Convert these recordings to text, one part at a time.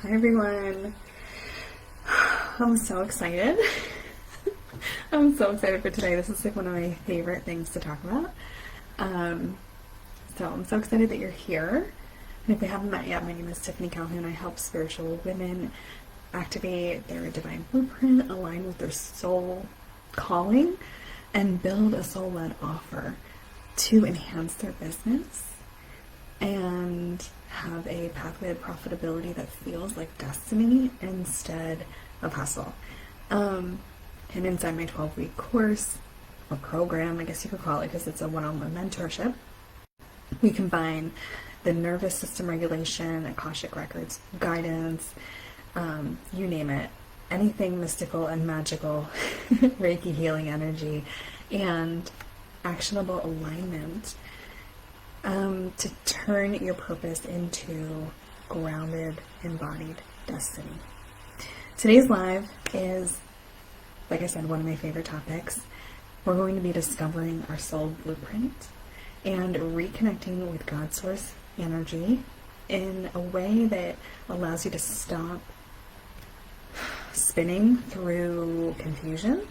Hi everyone. I'm so excited. I'm so excited for today. This is like one of my favorite things to talk about. So I'm so excited that you're here. And if we haven't met yet, my name is Tiffany. I help spiritual women activate their divine blueprint, align with their soul calling, and build a soul-led offer to enhance their business and have a pathway of profitability that feels like destiny instead of hustle. And inside my 12-week course or program, I guess you could call it, because it's a one-on-one mentorship, we combine the nervous system regulation, Akashic records, guidance, you name it, anything mystical and magical, Reiki healing energy, and actionable alignment to turn your purpose into grounded, embodied destiny. Today's live is, like I said, one of my favorite topics. We're going to be discovering our soul blueprint and reconnecting with God's source energy in a way that allows you to stop spinning through confusion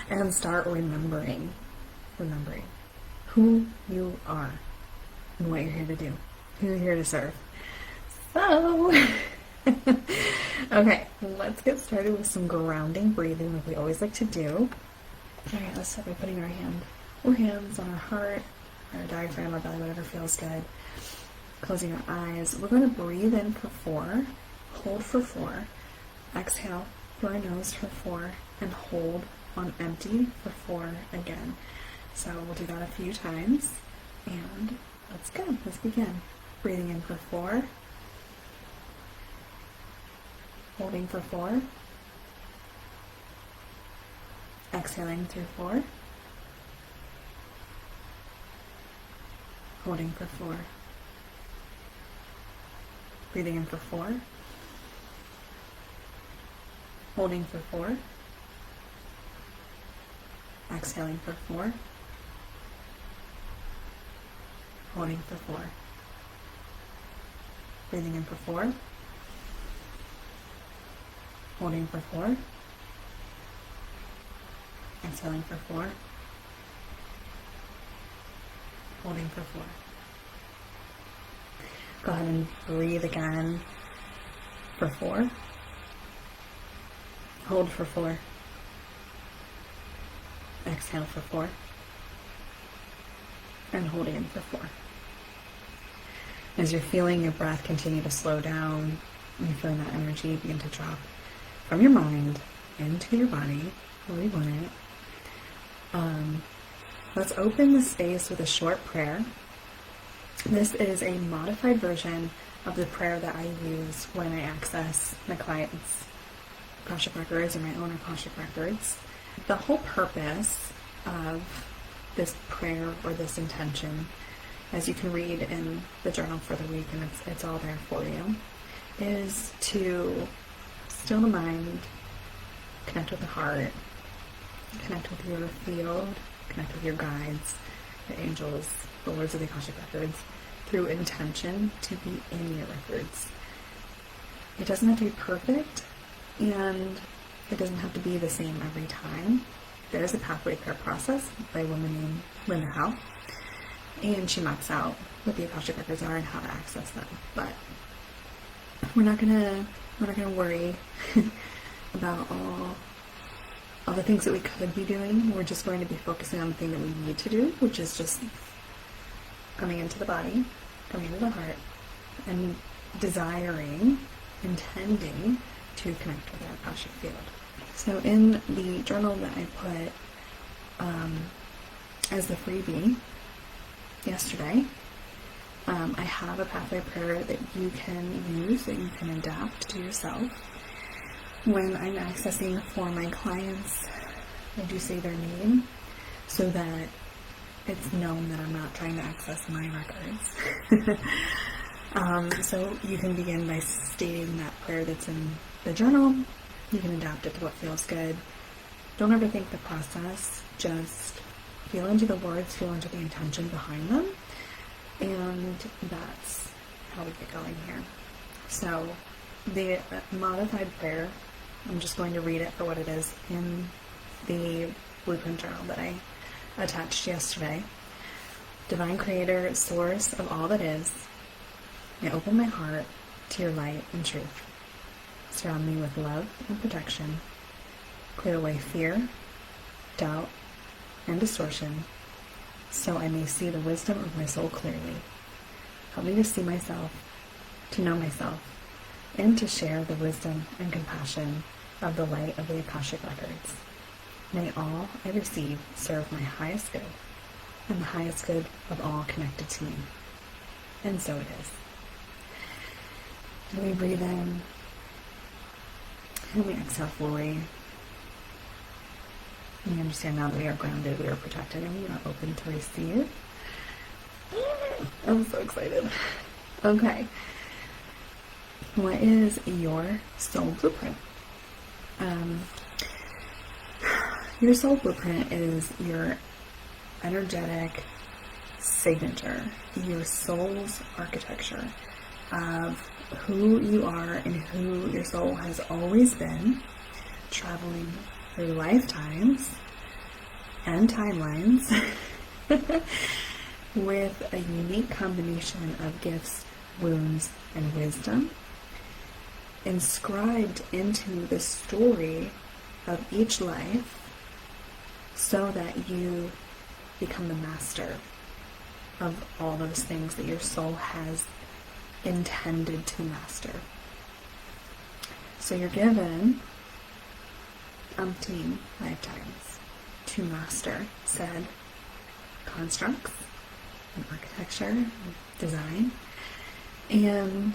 and start remembering who you are and what you're here to do, who you're here to serve. So, okay, let's get started with some grounding breathing like we always like to do. Alright, let's start by putting our hands on our heart, our diaphragm, our belly, whatever feels good. Closing our eyes. We're going to breathe in for 4, hold for 4, exhale through our nose for 4, and hold on empty for 4 again. So we'll do that a few times, and let's go. Let's begin. Breathing in for 4, holding for 4, exhaling through 4, holding for 4, breathing in for 4, holding for 4, exhaling for 4, holding for 4, breathing in for 4, holding for 4, exhaling for 4, holding for 4. Go ahead and breathe again for 4, hold for 4, exhale for 4, and hold in for 4. As you're feeling your breath continue to slow down, and you're feeling that energy begin to drop from your mind into your body, where we want it, let's open the space with a short prayer. This is a modified version of the prayer that I use when I access my clients' Akashic records or my own Akashic records. The whole purpose of this prayer or this intention, as you can read in the journal for the week, and it's all there for you, is to still the mind, connect with the heart, connect with your field, connect with your guides, the angels, the lords of the Akashic records, through intention to be in your records. It doesn't have to be perfect, and it doesn't have to be the same every time. There is a pathway prayer process by a woman named Linda Howe, and she maps out what the Akashic records are and how to access them. But we're not gonna worry about all the things that we could be doing. We're just going to be focusing on the thing that we need to do, which is just coming into the body, coming into the heart, and desiring, intending to connect with our Akashic field. So in the journal that I put as the freebie yesterday, I have a pathway prayer that you can use, that you can adapt to yourself. When I'm accessing for my clients, I do say their name so that it's known that I'm not trying to access my records. So you can begin by stating that prayer that's in the journal. You can adapt it to what feels good. Don't overthink the process. Just feel into the words, feel into the intention behind them, and that's how we get going here. So the modified prayer, I'm just going to read it for what it is in the blueprint journal that I attached yesterday. Divine Creator, source of all that is, I open my heart to your light and truth. Surround me with love and protection. Clear away fear, doubt, and distortion, so I may see the wisdom of my soul clearly. Help me to see myself, to know myself, and to share the wisdom and compassion of the light of the Akashic Records. May all I receive serve my highest good and the highest good of all connected to me. And so it is. And we breathe in, and we exhale fully. We understand now that we are grounded, we are protected, and we are open to receive. I'm so excited. Okay. What is your soul blueprint? Your soul blueprint is your energetic signature, your soul's architecture of who you are and who your soul has always been, traveling through lifetimes and timelines with a unique combination of gifts, wounds, and wisdom inscribed into the story of each life so that you become the master of all those things that your soul has intended to master. So you're given umpteen lifetimes to master said constructs and architecture and design, and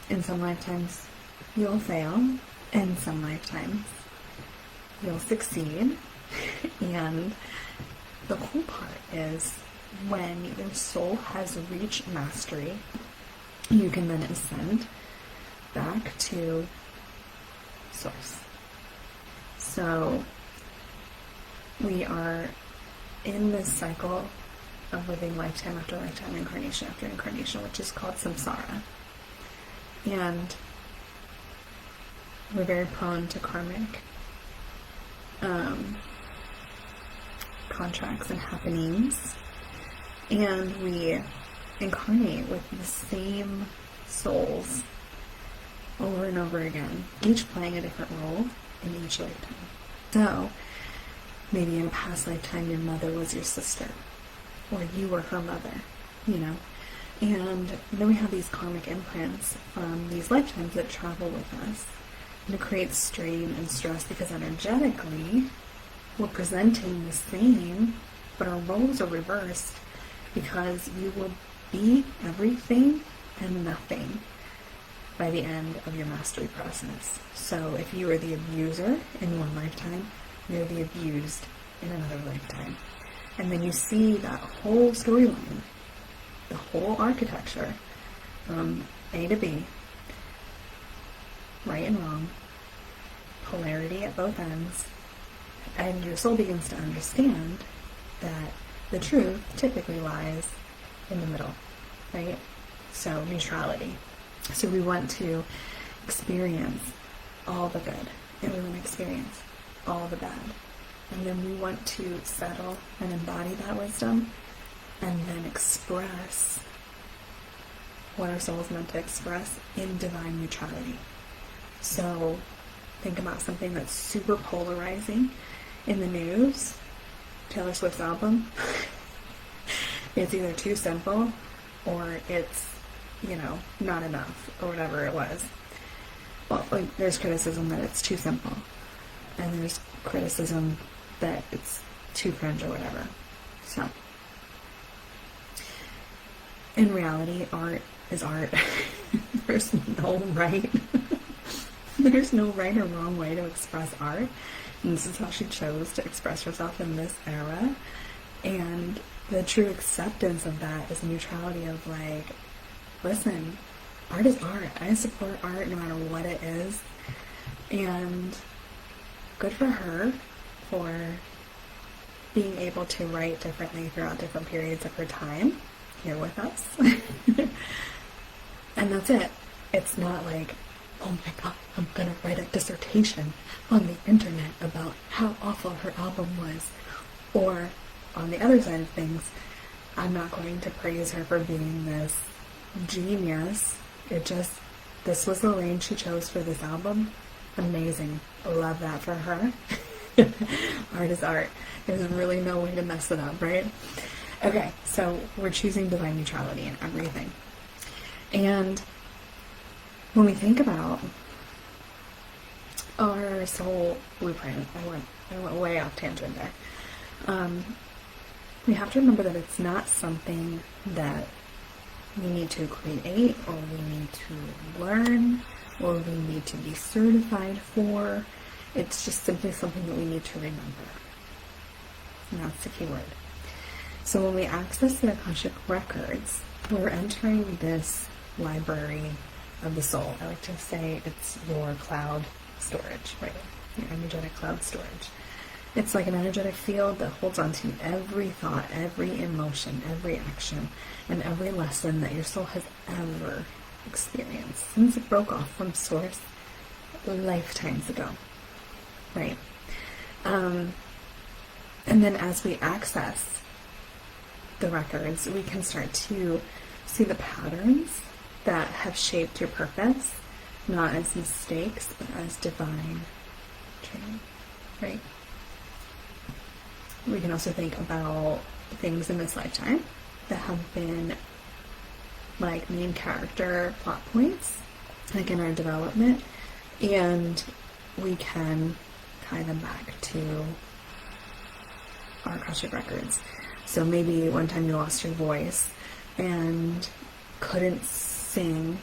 in some lifetimes you'll fail, in some lifetimes you'll succeed. And the cool part is when your soul has reached mastery, you can then ascend back to source. So we are in this cycle of living lifetime after lifetime, incarnation after incarnation, which is called samsara. And we're very prone to karmic contracts and happenings, and we incarnate with the same souls over and over again, each playing a different role in each lifetime. So maybe in a past lifetime your mother was your sister, or you were her mother, and then we have these karmic imprints from these lifetimes that travel with us, and it creates strain and stress because energetically we're presenting the same, but our roles are reversed because you will be everything and nothing by the end of your mastery process. So if you are the abuser in one lifetime, you're the abused in another lifetime. And then you see that whole storyline, the whole architecture from A to B, right and wrong, polarity at both ends, and your soul begins to understand that the truth typically lies in the middle, right? So neutrality. So we want to experience all the good, and we want to experience all the bad. And then we want to settle and embody that wisdom, and then express what our soul is meant to express in divine neutrality. So think about something that's super polarizing in the news. Taylor Swift's album. It's either too simple or it's, not enough, or whatever it was. Well, there's criticism that it's too simple, and there's criticism that it's too cringe or whatever. So, in reality, art is art. There's no right. There's no right or wrong way to express art. And this is how she chose to express herself in this era. And the true acceptance of that is neutrality of listen, art is art. I support art no matter what it is. And good for her for being able to write differently throughout different periods of her time here with us. And that's it. It's not like, oh my god, I'm gonna write a dissertation on the internet about how awful her album was. Or, on the other side of things, I'm not going to praise her for being this genius. This was the lane she chose for this album. Amazing. Love that for her. Art is art. There's really no way to mess it up, right? Okay, so we're choosing divine neutrality in everything. And when we think about our soul blueprint, I went way off tangent there. We have to remember that it's not something that we need to create, or we need to learn, or we need to be certified for. It's just simply something that we need to remember. And that's the key word. So when we access the Akashic Records, we're entering this library of the soul. I like to say it's your cloud storage, right? Your energetic cloud storage. It's like an energetic field that holds on to every thought, every emotion, every action, and every lesson that your soul has ever experienced since it broke off from Source lifetimes ago, right? And then as we access the records, we can start to see the patterns that have shaped your purpose, not as mistakes, but as divine training, right? We can also think about things in this lifetime that have been like main character plot points, like in our development, and we can tie them back to our Akashic Records. So maybe one time you lost your voice and couldn't sing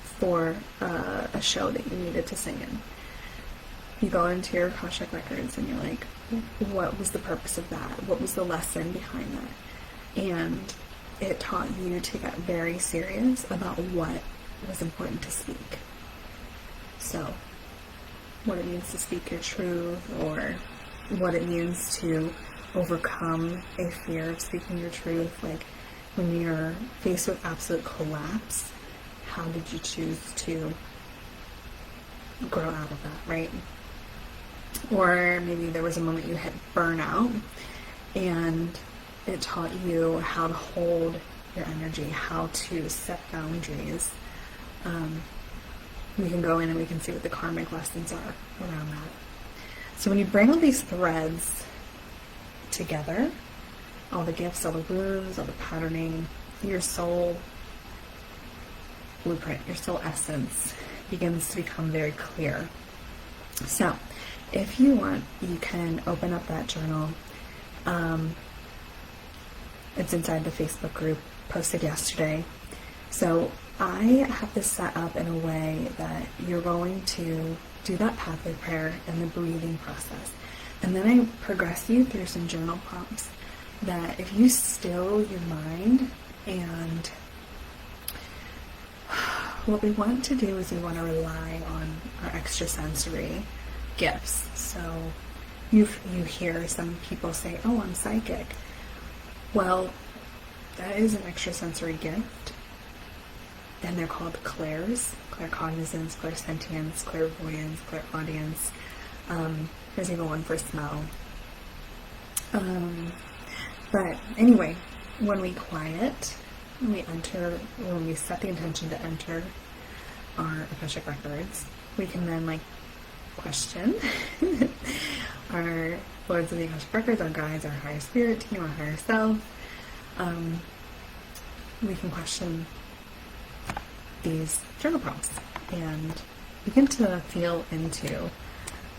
for a show that you needed to sing in. You go into your Akashic Records and you're like, what was the purpose of that? What was the lesson behind that? And it taught you to get very serious about what was important to speak. So, what it means to speak your truth, or what it means to overcome a fear of speaking your truth. Like, when you're faced with absolute collapse, how did you choose to grow out of that, right? Or maybe there was a moment you hit burnout and it taught you how to hold your energy, how to set boundaries. We can go in and we can see what the karmic lessons are around that. So when you bring all these threads together, all the gifts, all the wounds, all the patterning, your soul blueprint, your soul essence begins to become very clear. So if you want, you can open up that journal. It's inside the Facebook group, posted yesterday. So I have this set up in a way that you're going to do that pathway prayer and the breathing process. And then I progress you through some journal prompts that if you still your mind, and what we want to do is we want to rely on our extrasensory gifts. So you hear some people say, oh, I'm psychic. Well, that is an extrasensory gift, and they're called clairs: claircognizance, clairsentience, clairvoyance, clairaudience. There's even one for smell. But anyway, when we quiet, when we set the intention to enter our Akashic Records, we can then question our Lords of the Akashic Records, our guides, our higher spirit team, our higher self. We can question these journal prompts and begin to feel into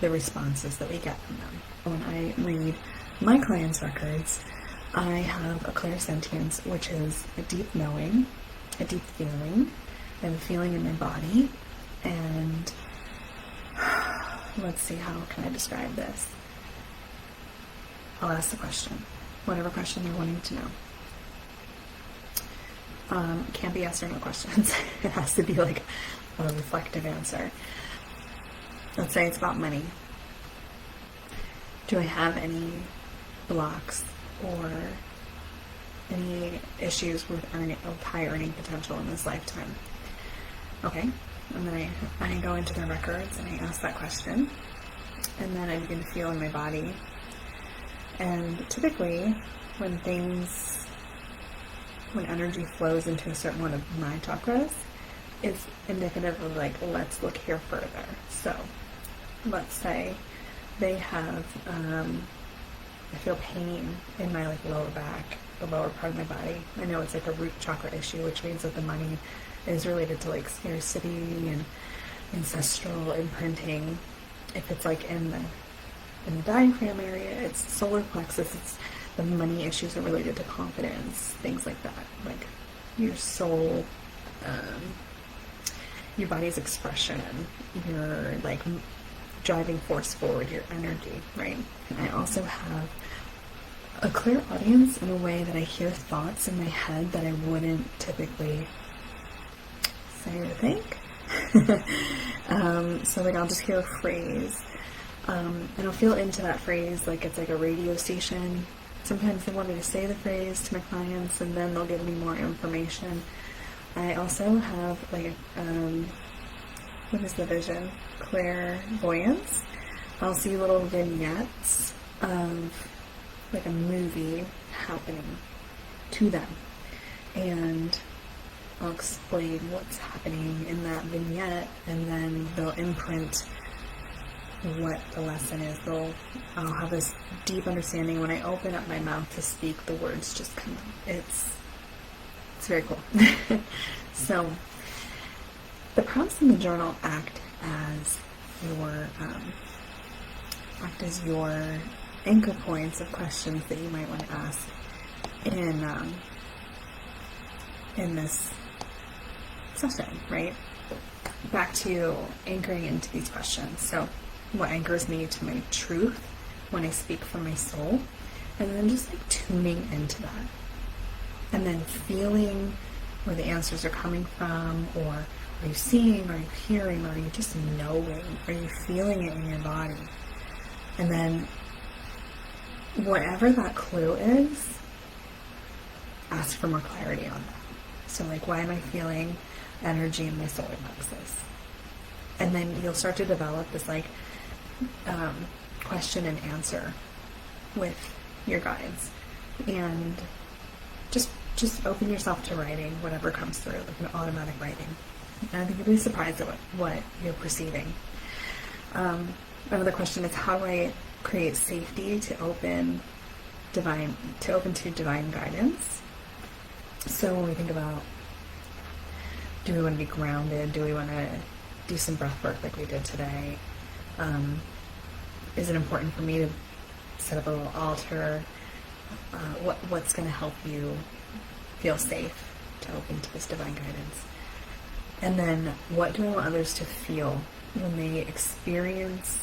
the responses that we get from them. When I read my clients' records, I have a clairsentience, which is a deep knowing, a deep feeling. I have a feeling in my body, and let's see, how can I describe this? I'll ask the question, whatever question they're wanting to know. Can't be yes or no questions. It has to be like a reflective answer. Let's say it's about money. Do I have any blocks or any issues with high earning potential in this lifetime? Okay. And then I go into their records and I ask that question. And then I begin to feel in my body. And typically, when energy flows into a certain one of my chakras, it's indicative of like, let's look here further. So, let's say they have, I feel pain in my like lower back, the lower part of my body. I know it's like a root chakra issue, which means that the money is related to like scarcity and ancestral imprinting. If it's like in the diaphragm area, it's solar plexus, it's the money issues are related to confidence, things like that, like your soul, your body's expression, your like driving force forward, your energy, right? And I also have a clear audience in a way that I hear thoughts in my head that I wouldn't typically say or think. So like I'll just hear a phrase, and I'll feel into that phrase like it's like a radio station. Sometimes they want me to say the phrase to my clients, and then they'll give me more information. I also have like what is the vision? Clairvoyance. I'll see little vignettes of like a movie happening to them, and I'll explain what's happening in that vignette, and then they'll imprint what the lesson is. I'll have this deep understanding. When I open up my mouth to speak, the words just come out. It's very cool. So the prompts in the journal act as your anchor points of questions that you might want to ask in this session, right? Back to anchoring into these questions. So what anchors me to my truth when I speak from my soul, and then just like tuning into that, and then feeling where the answers are coming from, or are you seeing, are you hearing, or are you just knowing, are you feeling it in your body? And then whatever that clue is, ask for more clarity on that. So like, why am I feeling energy in my solar plexus? And then you'll start to develop this like question and answer with your guides, and just open yourself to writing whatever comes through, like an automatic writing. And I think you'll be surprised at what you're perceiving. Another question is, how do I create safety to open to divine guidance? So when we think about, do we want to be grounded? Do we want to do some breath work like we did today? Is it important for me to set up a little altar? What's going to help you feel safe to open to this divine guidance? And then, what do I want others to feel when they experience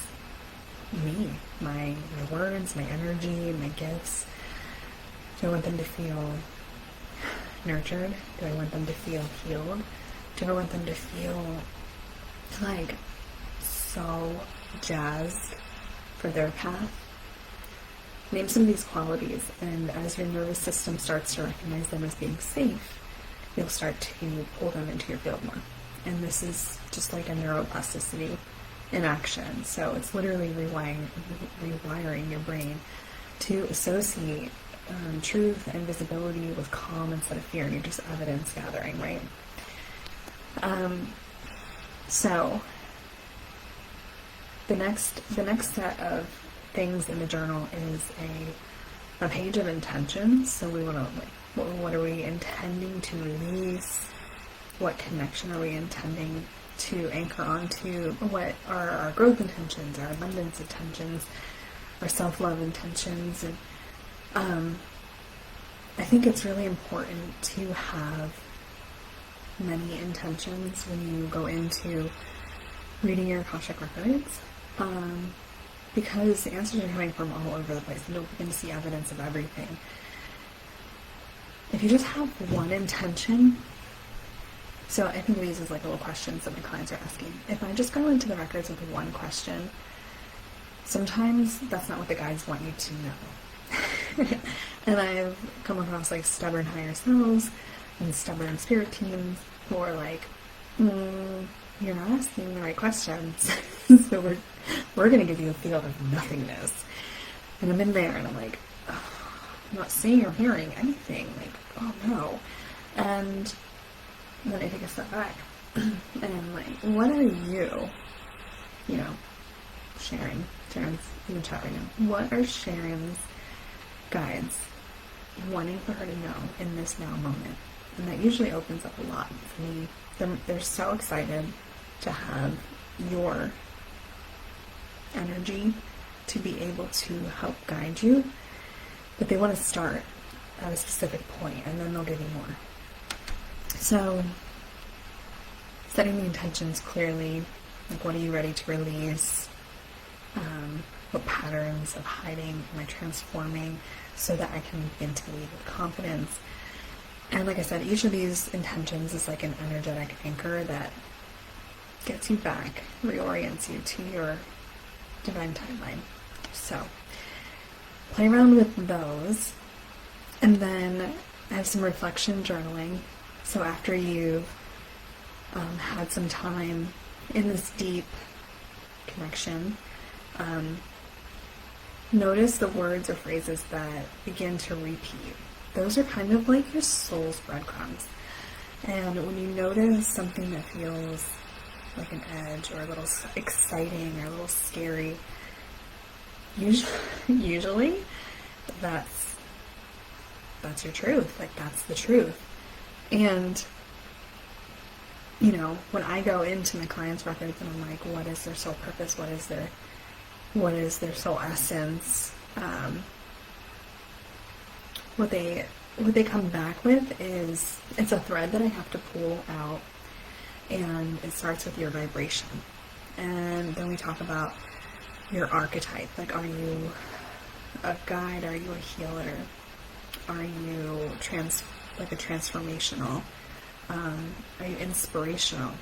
me, my words, my energy, my gifts? Do I want them to feel nurtured? Do I want them to feel healed? Do I want them to feel like so jazzed for their path? Name some of these qualities, and as your nervous system starts to recognize them as being safe, you'll start to pull them into your field more. And this is just like a neuroplasticity in action. So it's literally rewiring your brain to associate truth and visibility with calm instead of fear, and you're just evidence gathering, right? So the next set of things in the journal is a page of intentions. So we want to what are we intending to release? What connection are we intending to anchor onto? What are our growth intentions, our abundance intentions, our self-love intentions? And I think it's really important to have many intentions when you go into reading your Akashic records, because the answers are coming from all over the place, and you'll begin to see evidence of everything. If you just have one intention, so I think these is like little questions that my clients are asking. If I just go into the records with one question, sometimes that's not what the guides want you to know. And I've come across like stubborn higher selves and stubborn spirit teams who are like, you're not asking the right questions. So we're going to give you a field of nothingness. And I'm in there and I'm like, oh, I'm not seeing or hearing anything. Like, oh no. And then I take a step back and I'm like, what are you, Sharon's in the chat right now. What are Sharon's guides wanting for her to know in this now moment? And that usually opens up a lot for me. They're so excited to have your energy to be able to help guide you, but they want to start at a specific point and then they'll give you more. So setting the intentions clearly, like what are you ready to release? What patterns of hiding am I transforming so that I can begin to lead with confidence? And like I said, each of these intentions is like an energetic anchor that gets you back, reorients you to your divine timeline. So play around with those. And then I have some reflection journaling. So after you've had some time in this deep connection, notice the words or phrases that begin to repeat. Those are kind of like your soul's breadcrumbs. And when you notice something that feels like an edge or a little exciting or a little scary, usually that's your truth. Like, that's the truth. And when I go into my clients' records and I'm like, what is their soul purpose? What is their soul essence? What they come back with is, it's a thread that I have to pull out, and it starts with your vibration. And then we talk about your archetype. Like, are you a guide? Are you a healer? Are you a transformational? Are you inspirational?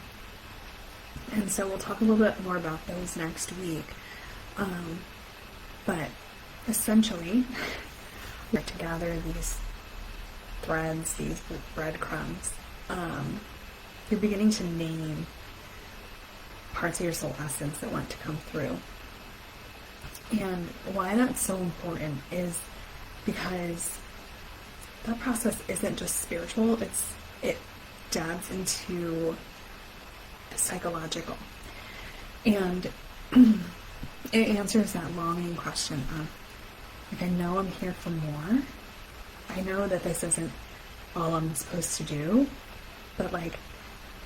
And so we'll talk a little bit more about those next week. But essentially, we're to gather these threads, these breadcrumbs. You're beginning to name parts of your soul essence that want to come through. And why that's so important is because that process isn't just spiritual, it dabs into the psychological. And it answers that longing question of, like, I know I'm here for more. I know that this isn't all I'm supposed to do, but like,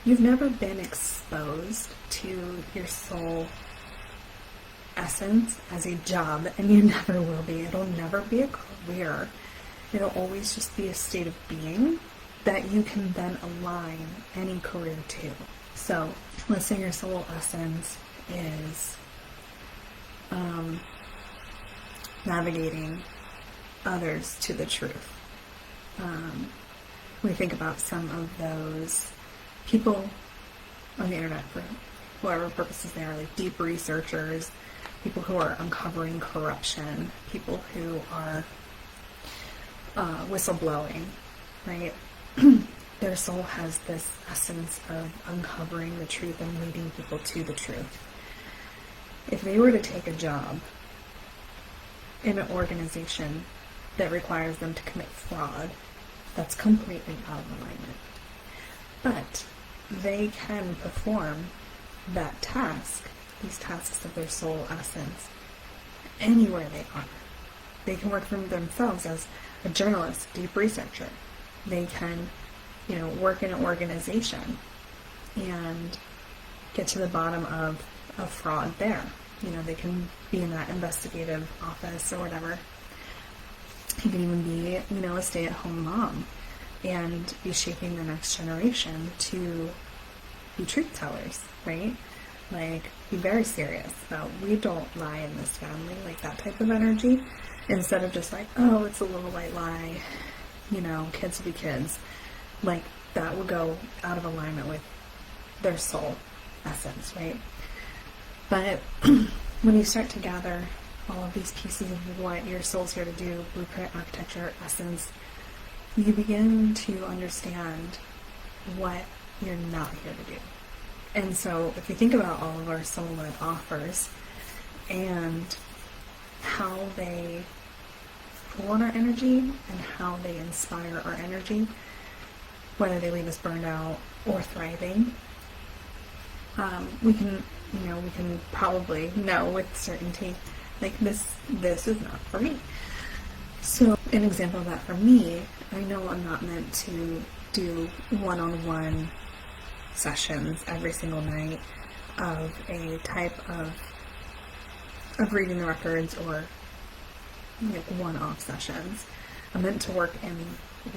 you've never been exposed to your soul essence as a job, and you never will be. It'll never be a career. It'll always just be a state of being that you can then align any career to. So let's say your soul essence is navigating others to the truth. We think about some of those people on the internet, for whatever purposes they are, like deep researchers, people who are uncovering corruption, people who are whistleblowing, right? Their soul has this essence of uncovering the truth and leading people to the truth. If they were to take a job in an organization that requires them to commit fraud, that's completely out of alignment. But they can perform that task, these tasks of their soul essence, anywhere they are. They can work for themselves as a journalist, deep researcher. They can, work in an organization and get to the bottom of fraud there. They can be in that investigative office or whatever. You can even be, a stay-at-home mom and be shaping the next generation to be truth tellers, right? Like, be very serious about, we don't lie in this family, like that type of energy, instead of just like, oh, it's a little white lie, kids will be kids. Like, that will go out of alignment with their soul essence, right? But when you start to gather all of these pieces of what your soul's here to do, blueprint, architecture, essence, you begin to understand what you're not here to do. And so if we think about all of our soul-led offers and how they pull on our energy and how they inspire our energy, whether they leave us burned out or thriving, we can probably know with certainty, like this is not for me. So an example of that for me, I know I'm not meant to do one-on-one sessions every single night of a type of reading the records or one-off sessions. I'm meant to work in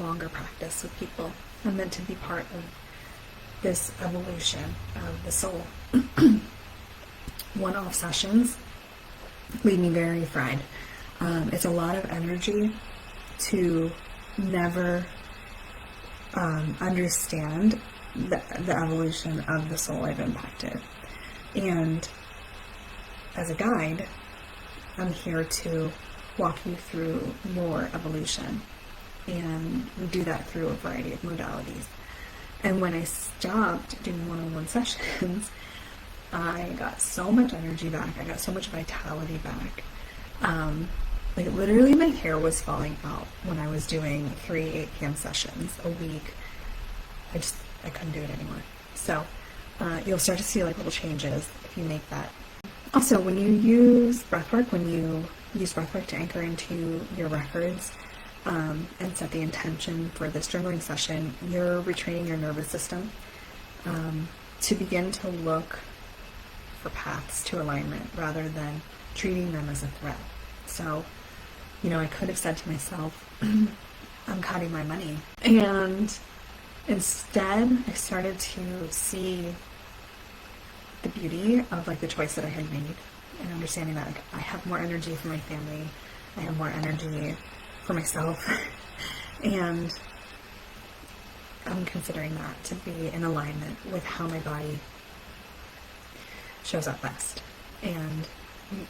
longer practice with people. I'm meant to be part of this evolution of the soul. One-off sessions leave me very fried. It's a lot of energy to never understand the evolution of the soul I've impacted. And as a guide, I'm here to walk you through your evolution. And we do that through a variety of modalities. And when I stopped doing one-on-one sessions, I got so much energy back. I got so much vitality back. Like literally my hair was falling out when I was doing 3 8 p.m. sessions a week. I couldn't do it anymore. So you'll start to see like little changes if you make that. Also, when you use breathwork, to anchor into your records and set the intention for this journaling session, you're retraining your nervous system to begin to look for paths to alignment rather than treating them as a threat. So, I could have said to myself, I'm cutting my money. And instead, I started to see the beauty of like the choice that I had made and understanding that like, I have more energy for my family. I have more energy for myself. And I'm considering that to be in alignment with how my body shows up best. And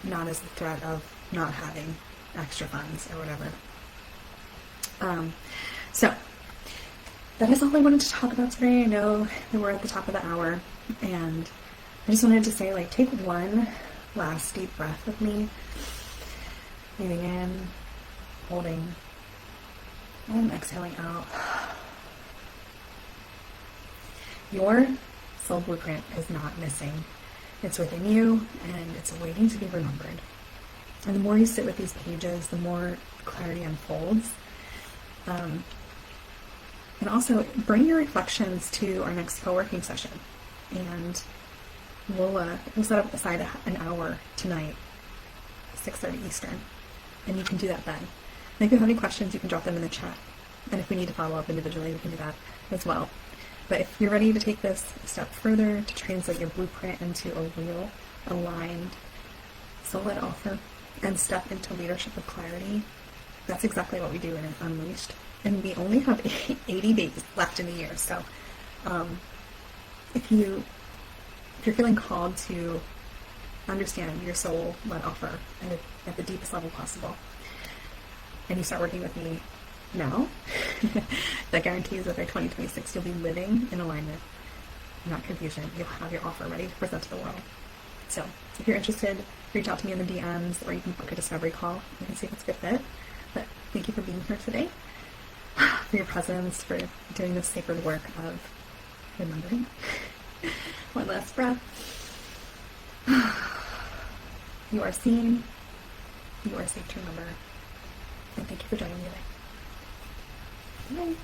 not as the threat of not having extra funds or whatever. So that is all I wanted to talk about today. I know that we're at the top of the hour, and I just wanted to say, like, take one last deep breath with me. Breathing in, holding, and exhaling out. Your soul blueprint is not missing. It's within you, and it's waiting to be remembered. And the more you sit with these pages, the more clarity unfolds. And also, bring your reflections to our next co-working session. And we'll set up aside an hour tonight, 6:30 Eastern. And you can do that then. And if you have any questions, you can drop them in the chat. And if we need to follow up individually, we can do that as well. But if you're ready to take this a step further, to translate your blueprint into a real, aligned, soul-led offer, and step into leadership with clarity, that's exactly what we do in Unleashed. And we only have 80 days left in the year. So if you're feeling called to understand your soul-led offer at the deepest level possible, and you start working with me now, that guarantees that by 2026 you'll be living in alignment, not confusion. You'll have your offer ready to present to the world. So if you're interested, reach out to me in the DMs, or you can book a discovery call. You can see if it's a good fit. But thank you for being here today, for your presence, for doing this sacred work of remembering. One last breath. You are seen. You are safe to remember. And thank you for joining me today. Bye.